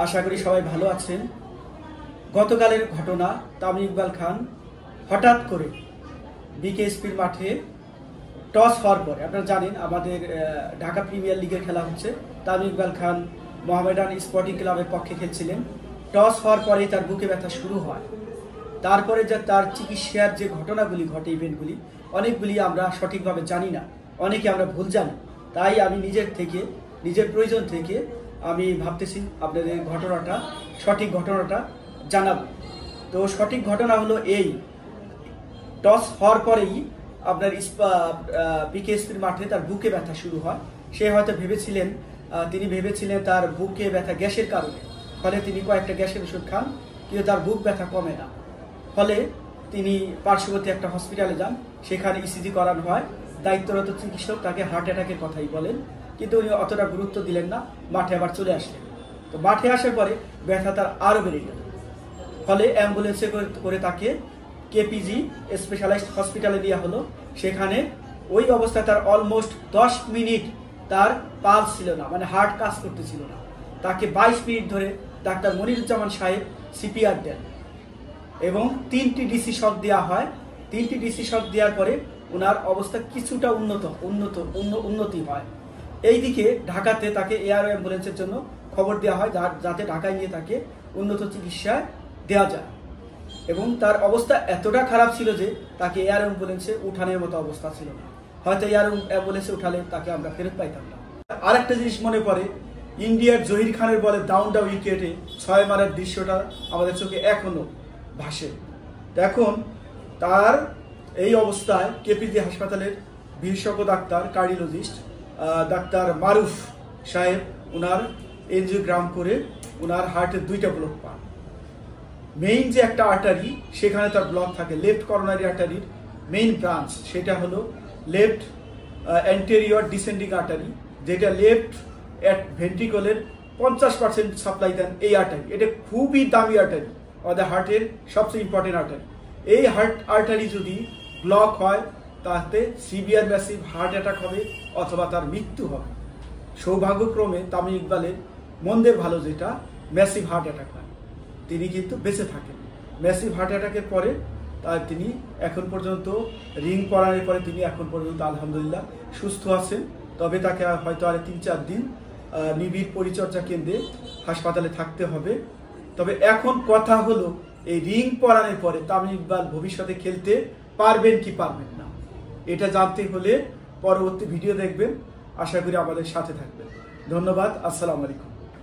আশা করি সবাই ভালো আছেন। গতকালের ঘটনা, তামিম ইকবাল খান হঠাৎ করে বিকেএসপির মাঠে টস হওয়ার পরে, আপনারা জানেন আমাদের ঢাকা প্রিমিয়ার লিগের খেলা হচ্ছে, তামিম ইকবাল খান মোহামেডান স্পোর্টিং ক্লাবের পক্ষে খেলছিলেন। টস হওয়ার পরেই তার বুকে ব্যথা শুরু হয়। তারপরে যে তার চিকিৎসার যে ঘটনাগুলি ঘটে, ইভেন্টগুলি অনেকগুলি আমরা সঠিকভাবে জানি না, অনেকে আমরা ভুল জানি। তাই আমি নিজের প্রয়োজন থেকে আমি ভাবতেছি আপনাদের সঠিক ঘটনাটা জানাবো। তো সঠিক ঘটনা হলো এই, টস হওয়ার পরেই আপনার বিকেএসপির মাঠে তার বুকে ব্যথা শুরু হয়। সে হয়তো তিনি ভেবেছিলেন তার বুকে ব্যথা গ্যাসের কারণে, ফলে তিনি কয়েকটা গ্যাসের ওষুধ খান, কিন্তু তার বুক ব্যথা কমে না। ফলে তিনি পার্শ্ববর্তী একটা হসপিটালে যান, সেখানে ইসিজি করানো হয়। দায়িত্বরত চিকিৎসক তাকে হার্ট অ্যাটাকের কথাই বলেন, কিন্তু উনি অতটা গুরুত্ব দিলেন না, মাঠে আবার চলে আসলেন। তো মাঠে আসার পরে ব্যথা তার আরও বেড়ে গেল। ফলে অ্যাম্বুলেন্সে করে তাকে কেপিজি স্পেশালাইজড হসপিটালে দেওয়া হলো। সেখানে ওই অবস্থায় তার অলমোস্ট 10 মিনিট তার পালস ছিল না, মানে হার্ট কাজ করতেছিল না। তাকে 22 মিনিট ধরে ডাক্তার মনিরুজ্জামান সাহেব সিপিআর দেন এবং 3টি ডিসি শক দেওয়া হয়। 3টি ডিসি শক দেওয়ার পরে ওনার অবস্থা কিছুটা উন্নতি হয়। এইদিকে ঢাকাতে তাকে এয়ার অ্যাম্বুলেন্সের জন্য খবর দেওয়া হয়, যাতে ঢাকায় নিয়ে তাকে উন্নত চিকিৎসায় দেওয়া যায়। এবং তার অবস্থা এতটা খারাপ ছিল যে তাকে এয়ার অ্যাম্বুলেন্সে উঠানোর মতো অবস্থা ছিল না। হয়তো এয়ার অ্যাম্বুলেন্সে উঠালে তাকে আমরা ফেরত পাইতাম না। আরেকটা জিনিস মনে পড়ে, ইন্ডিয়ার জহির খানের বলে ডাউন উইকেটে 6 মারার দৃশ্যটা আমাদের চোখে এখনো ভাসে। এখন তার এই অবস্থায় কেপিজি হাসপাতালের বিশেষজ্ঞ ডাক্তার কার্ডিওলজিস্ট ডাক্তার মারুফ সাহেব ওনার এনজিওগ্রাম করে ওনার হার্টের 2টা ব্লক পান। মেইন যে একটা আর্টারি, সেখানে তার ব্লক থাকে। লেফট করোনারি আর্টারির মেইন ব্রাঞ্চ সেটা হলো লেফট অ্যান্টেরিয়র ডিসেন্ডিং আর্টারি, যেটা লেফট ভেন্ট্রিকলের 50% সাপ্লাই দেন এই আর্টারি। এটা খুবই দামি আর্টারি, আমাদের হার্টের সবচেয়ে ইম্পর্টেন্ট আর্টারি। এই আর্টারি যদি ব্লক হয় তাতে সিভিয়ার ম্যাসিভ হার্ট অ্যাটাক হবে অথবা তার মৃত্যু হবে। সৌভাগ্যক্রমে তামিম ইকবালের মন্দের ভালো যেটা ম্যাসিভ হার্ট অ্যাটাক হয়, তিনি কিন্তু বেঁচে থাকেন। ম্যাসিভ হার্ট অ্যাটাকের পরে তিনি এখন পর্যন্ত রিং পরানোর পরে তিনি এখন পর্যন্ত আলহামদুলিল্লাহ সুস্থ আছেন। তবে তাকে হয়তো আর 3-4 দিন নিবিড় পরিচর্যা কেন্দ্রে হাসপাতালে থাকতে হবে। তবে এখন কথা হলো, এই রিং পরানোর পরে তামিম ইকবাল ভবিষ্যতে খেলতে পারবেন কি পারবেন না, এটা জানতে হলে পরবর্তী ভিডিও দেখবেন। আশা করি আমাদের সাথে থাকবেন। ধন্যবাদ। আসসালামু আলাইকুম।